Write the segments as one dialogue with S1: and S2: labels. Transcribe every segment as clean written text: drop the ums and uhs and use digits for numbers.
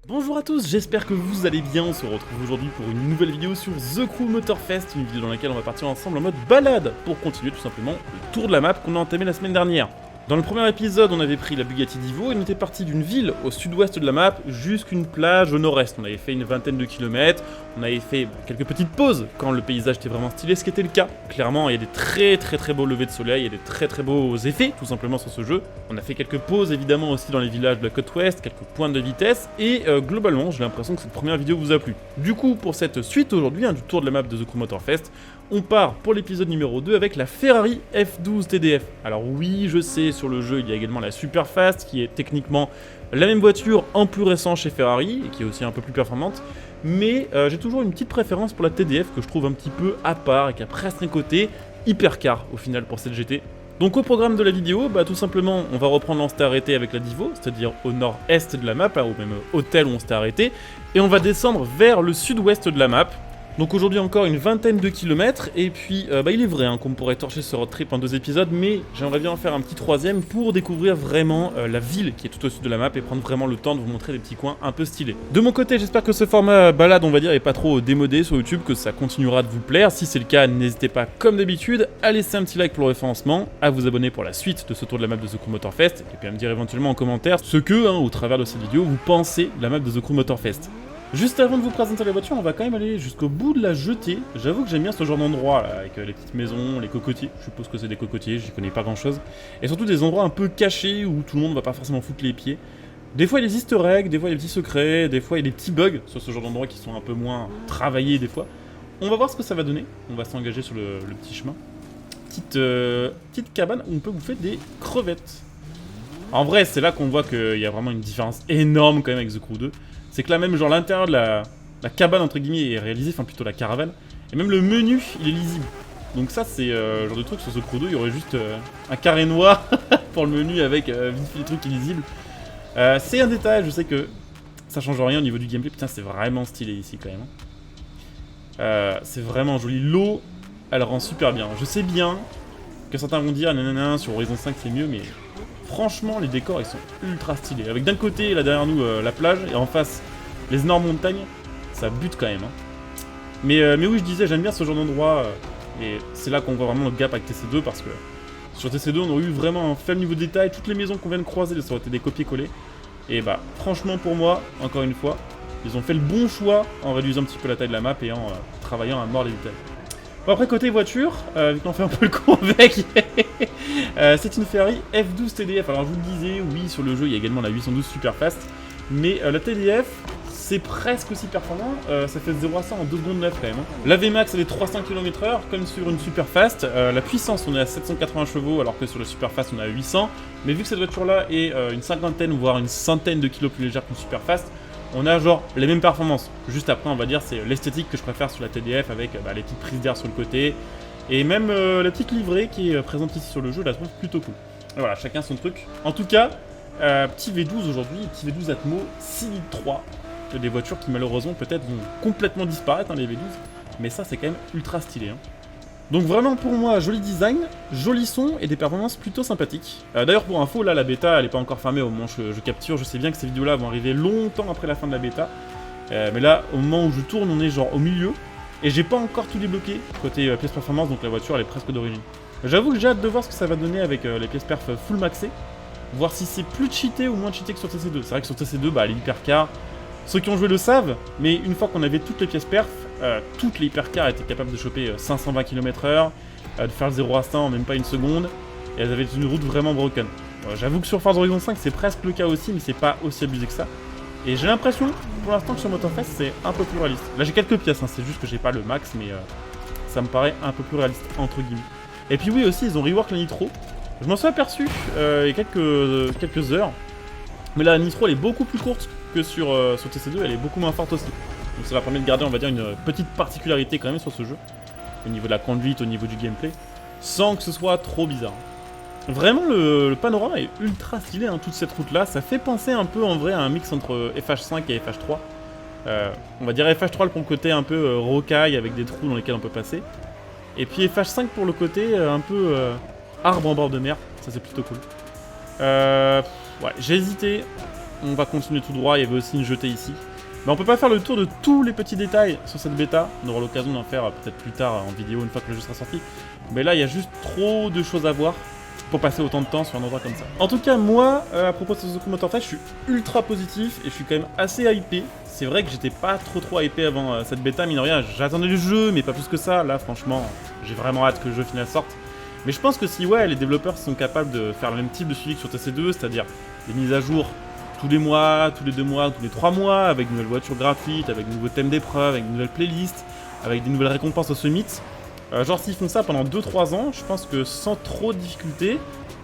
S1: Bonjour à tous, j'espère que vous allez bien. On se retrouve aujourd'hui pour une nouvelle vidéo sur The Crew Motorfest, une vidéo dans laquelle on va partir ensemble en mode balade pour continuer tout simplement le tour de la map qu'on a entamé la semaine dernière. Dans le premier épisode, on avait pris la Bugatti Divo et on était parti d'une ville au sud-ouest de la map jusqu'une plage au nord-est. On avait fait une vingtaine de kilomètres, on avait fait quelques petites pauses quand le paysage était vraiment stylé, ce qui était le cas. Clairement, il y a des très beaux levées de soleil, il y a des très beaux effets tout simplement sur ce jeu. On a fait quelques pauses évidemment aussi dans les villages de la côte ouest, quelques pointes de vitesse et globalement, j'ai l'impression que cette première vidéo vous a plu. Du coup, pour cette suite aujourd'hui du tour de la map de The Crew Motorfest, on part pour l'épisode numéro 2 avec la Ferrari F12 TDF. Alors oui, je sais, sur le jeu, il y a également la Superfast, qui est techniquement la même voiture en plus récent chez Ferrari, et qui est aussi un peu plus performante. Mais j'ai toujours une petite préférence pour la TDF, que je trouve un petit peu à part, et qui a presque un côté hypercar, au final, pour cette GT. Donc au programme de la vidéo, tout simplement, on va reprendre où on s'était arrêté avec la Divo, c'est-à-dire au nord-est de la map, au même hôtel où on s'était arrêté, et on va descendre vers le sud-ouest de la map. Donc aujourd'hui encore une vingtaine de kilomètres, et puis il est vrai qu'on pourrait torcher ce road trip en 2 épisodes, mais j'aimerais bien en faire un petit troisième pour découvrir vraiment la ville qui est tout au sud de la map et prendre vraiment le temps de vous montrer des petits coins un peu stylés. De mon côté, j'espère que ce format balade, on va dire, est pas trop démodé sur YouTube, que ça continuera de vous plaire. Si c'est le cas, n'hésitez pas, comme d'habitude, à laisser un petit like pour le référencement, à vous abonner pour la suite de ce tour de la map de The Crew Motorfest, et puis à me dire éventuellement en commentaire ce que, au travers de cette vidéo, vous pensez de la map de The Crew Motorfest. Juste avant de vous présenter la voiture, on va quand même aller jusqu'au bout de la jetée. J'avoue que j'aime bien ce genre d'endroit là, avec les petites maisons, les cocotiers. Je suppose que c'est des cocotiers, j'y connais pas grand chose. Et surtout des endroits un peu cachés où tout le monde va pas forcément foutre les pieds. Des fois il y a des easter eggs, des fois il y a des petits secrets, des fois il y a des petits bugs sur ce genre d'endroits qui sont un peu moins travaillés des fois. On va voir ce que ça va donner. On va s'engager sur le petit chemin. Petite cabane où on peut bouffer des crevettes. En vrai, c'est là qu'on voit qu'il y a vraiment une différence énorme quand même avec The Crew 2. C'est que là même, genre l'intérieur de la cabane entre guillemets est réalisé, enfin plutôt la caravane. Et même le menu, il est lisible. Donc ça, c'est genre de truc sur The Crew 2, il y aurait juste un carré noir pour le menu avec vite fait des trucs illisibles. C'est un détail, je sais que ça change rien au niveau du gameplay. Putain, c'est vraiment stylé ici quand même. C'est vraiment joli. L'eau, elle rend super bien. Je sais bien que certains vont dire nanana sur Horizon 5 c'est mieux, mais franchement les décors ils sont ultra stylés. Avec d'un côté là derrière nous la plage et en face les énormes montagnes, ça bute quand même. Mais oui, je disais, j'aime bien ce genre d'endroit et c'est là qu'on voit vraiment le gap avec TC2 parce que sur TC2 on a eu vraiment un faible niveau de détail. Toutes les maisons qu'on vient de croiser, ça aurait été des copier-coller. Et franchement pour moi, encore une fois, ils ont fait le bon choix en réduisant un petit peu la taille de la map et en travaillant à mort les détails. Bon, après côté voiture, vu qu'on fait un peu le con avec, c'est une Ferrari F12 TDF. Alors je vous le disais, oui sur le jeu il y a également la 812 Superfast, mais la TDF c'est presque aussi performant, ça fait 0 à 100 en 2 secondes 9 quand même. La VMAX elle est 300 km/h comme sur une Superfast, la puissance on est à 780 chevaux alors que sur la Superfast on est à 800, mais vu que cette voiture là est une cinquantaine voire une centaine de kilos plus légère qu'une Superfast, on a genre les mêmes performances. Juste après, on va dire, c'est l'esthétique que je préfère sur la TDF avec les petites prises d'air sur le côté. Et même la petite livrée qui est présente ici sur le jeu, je la trouve plutôt cool. Et voilà, chacun son truc. En tout cas, petit V12 aujourd'hui, petit V12 Atmo 6 litres 3. Des voitures qui malheureusement peut-être vont complètement disparaître, les V12. Mais ça, c'est quand même ultra stylé. Donc vraiment pour moi, joli design, joli son et des performances plutôt sympathiques. D'ailleurs pour info, là la bêta elle est pas encore fermée au moment où je capture, je sais bien que ces vidéos là vont arriver longtemps après la fin de la bêta. Mais là au moment où je tourne on est genre au milieu et j'ai pas encore tout débloqué côté pièces performance, donc la voiture elle est presque d'origine. J'avoue que j'ai hâte de voir ce que ça va donner avec les pièces perf full maxées, voir si c'est plus cheaté ou moins cheaté que sur TC2. C'est vrai que sur TC2 les hypercars, ceux qui ont joué le savent, mais une fois qu'on avait toutes les pièces perf, toutes les hypercars étaient capables de choper 520 km/h, de faire le 0 à 100 en même pas une seconde, et elles avaient une route vraiment broken. J'avoue que sur Forza Horizon 5 c'est presque le cas aussi, mais c'est pas aussi abusé que ça. Et j'ai l'impression, pour l'instant, que sur Motorfest c'est un peu plus réaliste. Là j'ai quelques pièces, c'est juste que j'ai pas le max, mais ça me paraît un peu plus réaliste, entre guillemets. Et puis oui aussi, ils ont rework la Nitro. Je m'en suis aperçu il y a quelques heures, mais la Nitro elle est beaucoup plus courte que sur TC2, elle est beaucoup moins forte aussi. Donc ça va permettre de garder, on va dire, une petite particularité quand même sur ce jeu, au niveau de la conduite, au niveau du gameplay, sans que ce soit trop bizarre. Vraiment, le panorama est ultra stylé, toute cette route-là. Ça fait penser un peu, en vrai, à un mix entre FH5 et FH3. On va dire FH3 pour le côté un peu rocaille, avec des trous dans lesquels on peut passer. Et puis FH5 pour le côté un peu arbre en bord de mer. Ça, c'est plutôt cool. Ouais, j'ai hésité on va continuer tout droit, il y avait aussi une jetée ici. Mais on peut pas faire le tour de tous les petits détails sur cette bêta, on aura l'occasion d'en faire peut-être plus tard en vidéo une fois que le jeu sera sorti. Mais là il y a juste trop de choses à voir pour passer autant de temps sur un endroit comme ça. En tout cas moi, à propos de ce Zoku Motor Fest, je suis ultra positif et je suis quand même assez hypé. C'est vrai que j'étais pas trop hypé avant cette bêta, mine de rien, j'attendais le jeu mais pas plus que ça. Là franchement, j'ai vraiment hâte que le jeu final sorte. Mais je pense que si ouais, les développeurs sont capables de faire le même type de suivi que sur TC2, c'est-à-dire des mises à jour tous les mois, tous les 2 mois, tous les 3 mois, avec de nouvelles voitures gratuites, avec de nouveaux thèmes d'épreuves, avec de nouvelles playlists, avec des nouvelles récompenses au summit. Genre s'ils font ça pendant 2-3 ans, je pense que sans trop de difficultés,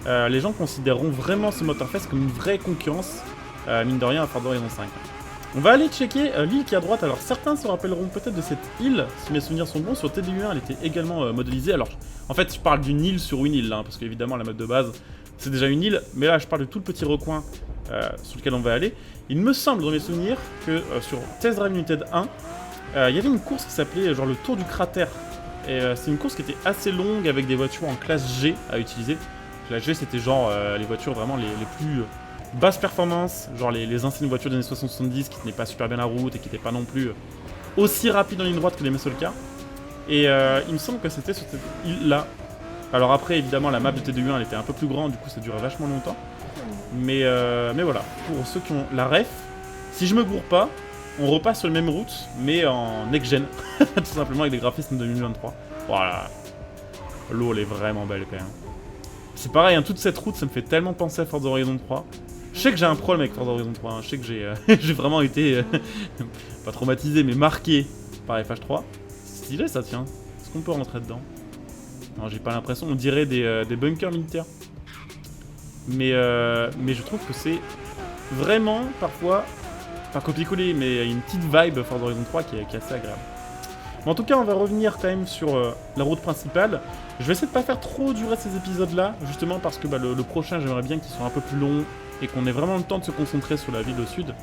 S1: les gens considéreront vraiment ce Motorfest comme une vraie concurrence, mine de rien, à Forza Horizon 5. On va aller checker l'île qui est à droite. Alors certains se rappelleront peut-être de cette île, si mes souvenirs sont bons. Sur TDU1, elle était également modélisée. Alors en fait, je parle d'une île sur une île, hein, parce qu'évidemment la mode de base, c'est déjà une île. Mais là, je parle de tout le petit recoin sur lequel on va aller. Il me semble, dans mes souvenirs, que sur Test Drive Limited 1, il y avait une course qui s'appelait genre le Tour du Cratère. Et c'est une course qui était assez longue avec des voitures en classe G à utiliser. La G, c'était genre les voitures vraiment les plus basse performance, genre les anciennes voitures des années 60-70 qui tenaient pas super bien la route et qui n'étaient pas non plus aussi rapides en ligne droite que les muscle cars. Et il me semble que c'était sur cette île-là. Alors après, évidemment, la map de TD1 elle était un peu plus grande, du coup ça durait vachement longtemps. Mais voilà, pour ceux qui ont la ref, si je me gourre pas, on repasse sur la même route, mais en next-gen, tout simplement avec des graphismes de 2023. Voilà, l'eau elle est vraiment belle quand même. C'est pareil, hein, toute cette route, ça me fait tellement penser à Forza Horizon 3. Je sais que j'ai un problème avec Forza Horizon 3, hein. Je sais que j'ai vraiment été, pas traumatisé, mais marqué par FH3. C'est stylé ça, tiens. Est-ce qu'on peut rentrer dedans? Non, j'ai pas l'impression, on dirait des bunkers militaires. Mais je trouve que c'est vraiment, parfois, pas copier-coller, mais il y a une petite vibe Forza Horizon 3 qui est assez agréable. Mais en tout cas, on va revenir quand même sur la route principale. Je vais essayer de pas faire trop durer ces épisodes-là, justement parce que le prochain, j'aimerais bien qu'il soit un peu plus long et qu'on ait vraiment le temps de se concentrer sur la ville au sud.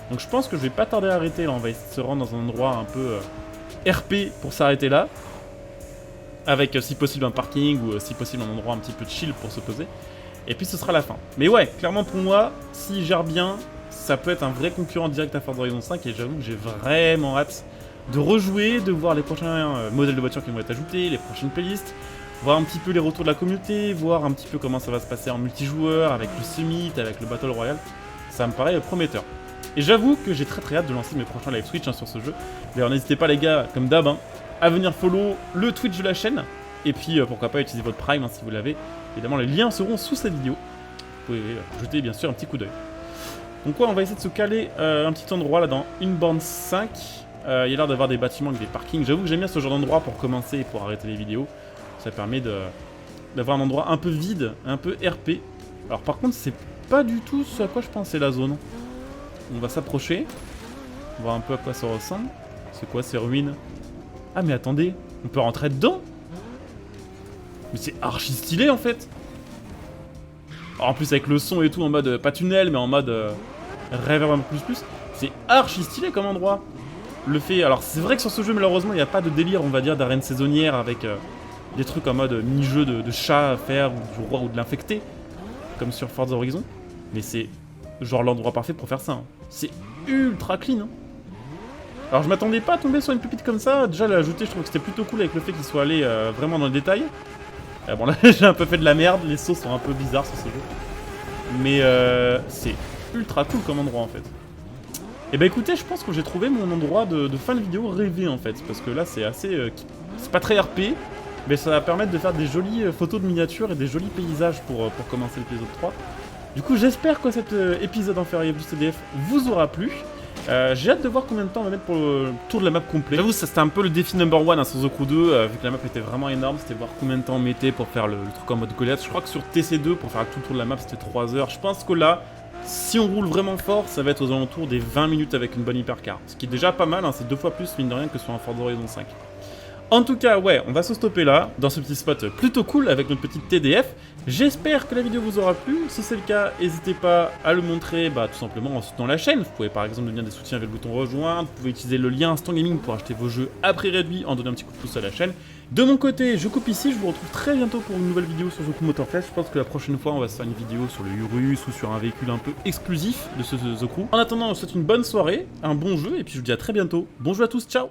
S1: Donc je pense que je vais pas tarder à arrêter, là, on va essayer de se rendre dans un endroit un peu RP pour s'arrêter là. Avec si possible un parking ou si possible un endroit un petit peu chill pour se poser. Et puis ce sera la fin. Mais ouais, clairement pour moi, s'il gère bien, ça peut être un vrai concurrent direct à Forza Horizon 5 et j'avoue que j'ai vraiment hâte de rejouer, de voir les prochains modèles de voitures qui vont être ajoutés, les prochaines playlists, voir un petit peu les retours de la communauté, voir un petit peu comment ça va se passer en multijoueur, avec le Summit, avec le Battle Royale. Ça me paraît prometteur. Et j'avoue que j'ai très hâte de lancer mes prochains live Twitch sur ce jeu. D'ailleurs n'hésitez pas les gars, comme d'hab, hein, à venir follow le Twitch de la chaîne. Et puis pourquoi pas utiliser votre Prime hein, si vous l'avez. Évidemment les liens seront sous cette vidéo. Vous pouvez jeter bien sûr un petit coup d'œil. Donc ouais, on va essayer de se caler un petit endroit là dans une borne 5. Il y a l'air d'avoir des bâtiments avec des parkings. J'avoue que j'aime bien ce genre d'endroit pour commencer et pour arrêter les vidéos. Ça permet d'avoir un endroit un peu vide, un peu RP. Alors par contre, c'est pas du tout ce à quoi je pensais la zone. On va s'approcher. Voir un peu à quoi ça ressemble. C'est quoi ces ruines? Ah mais attendez, on peut rentrer dedans? Mais c'est archi stylé en fait. Alors, en plus avec le son et tout en mode, pas tunnel, mais en mode reverb un peu plus. C'est archi stylé comme endroit. Le fait, alors c'est vrai que sur ce jeu malheureusement il n'y a pas de délire on va dire d'arène saisonnière avec des trucs en mode mini-jeu de chat à faire ou du roi ou de l'infecté comme sur Forza Horizon, mais c'est genre l'endroit parfait pour faire ça, hein. C'est ultra clean hein. Alors je m'attendais pas à tomber sur une pépite comme ça, déjà l'ajouter je trouve que c'était plutôt cool avec le fait qu'il soit allé vraiment dans le détail. Bon là j'ai un peu fait de la merde, les sauts sont un peu bizarres sur ce jeu, mais c'est ultra cool comme endroit en fait. Et bah écoutez, je pense que j'ai trouvé mon endroit de fin de vidéo rêvé en fait, parce que là c'est assez... c'est pas très RP, mais ça va permettre de faire des jolies photos de miniatures et des jolis paysages pour commencer l'épisode 3. Du coup j'espère que cet épisode en Ferrier Boost TDF vous aura plu. J'ai hâte de voir combien de temps on va mettre pour le tour de la map complet. J'avoue ça c'était un peu le défi number 1 hein, sur The Crew 2, vu que la map était vraiment énorme, c'était voir combien de temps on mettait pour faire le truc en mode Goliath. Je crois que sur TC2 pour faire tout le tour de la map c'était 3 heures, je pense que là... Si on roule vraiment fort, ça va être aux alentours des 20 minutes avec une bonne hypercar. Ce qui est déjà pas mal, hein, c'est 2 fois plus mine de rien que sur un Forza Horizon 5. En tout cas, ouais, on va se stopper là, dans ce petit spot plutôt cool avec notre petite TDF. J'espère que la vidéo vous aura plu. Si c'est le cas, n'hésitez pas à le montrer tout simplement en soutenant la chaîne. Vous pouvez par exemple devenir des soutiens avec le bouton rejoindre. Vous pouvez utiliser le lien Instant Gaming pour acheter vos jeux à prix réduit en donnant un petit coup de pouce à la chaîne. De mon côté, je coupe ici. Je vous retrouve très bientôt pour une nouvelle vidéo sur The Crew Motorfest. Je pense que la prochaine fois, on va se faire une vidéo sur le Urus ou sur un véhicule un peu exclusif de ce The Crew. En attendant, je vous souhaite une bonne soirée, un bon jeu et puis je vous dis à très bientôt. Bonjour à tous, ciao!